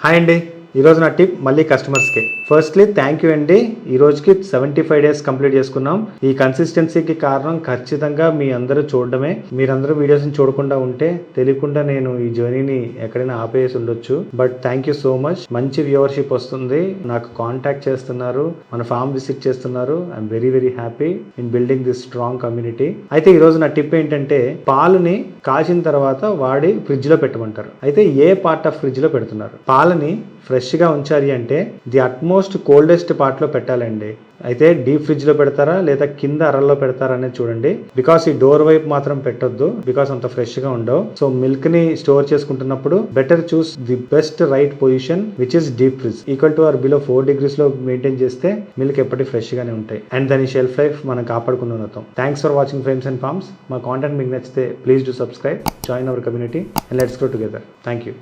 Hi అండి, ఈరోజు నా టిప్ మళ్ళీ కస్టమర్స్కి. ఫస్ట్లీ థ్యాంక్ యూ అండి. ఈ రోజుకి 75 days కంప్లీట్ చేసుకున్నాం. ఈ కన్సిస్టెన్సీకి కారణం ఖచ్చితంగా మీ అందరూ చూడడమే. మీరందరూ వీడియోస్ని చూడకుండా ఉంటే తెలియకుండా నేను ఈ జర్నీని ఎక్కడైనా ఆపేసి ఉండొచ్చు. But thank you so much. మంచి వ్యూవర్షిప్ వస్తుంది, నాకు కాంటాక్ట్ చేస్తున్నారు, మన ఫామ్ విజిట్ చేస్తున్నారు. I'm very very happy in building this strong community. అయితే ఈ రోజు నా టిప్ ఏంటంటే, పాలుని కాచిన తర్వాత వాడి ఫ్రిడ్జ్ లో పెట్టమంటారు. అయితే ఏ పార్ట్ ఆఫ్ ఫ్రిడ్జ్ లో పెడుతున్నారు? పాలని ఫ్రెష్గా ఉంచాలి అంటే ది అట్మోస్ట్ కోల్డెస్ట్ పార్ట్లో పెట్టాలండి. అయితే డీప్ ఫ్రిడ్జ్లో పెడతారా లేదా కింద అరల్లో పెడతారా అనేది చూడండి. బికాస్ ఈ డోర్ వైపు మాత్రం పెట్టొద్దు, బికాస్ అంత ఫ్రెష్గా ఉండవు. సో మిల్క్ని స్టోర్ చేసుకుంటున్నప్పుడు better choose the best right position which is deep fridge. Equal to or below 4 degrees maintain చేస్తే మిల్క్ ఎప్పటి ఫ్రెష్గానే ఉంటాయి అండ్ దాని షెల్ఫ్ లైఫ్ మనం కాపాడుకుని అవుతాం. Thanks for watching frames and farms. మా కాంటెంట్ మీకు నచ్చితే please do subscribe, join our community and let's grow together. Thank you.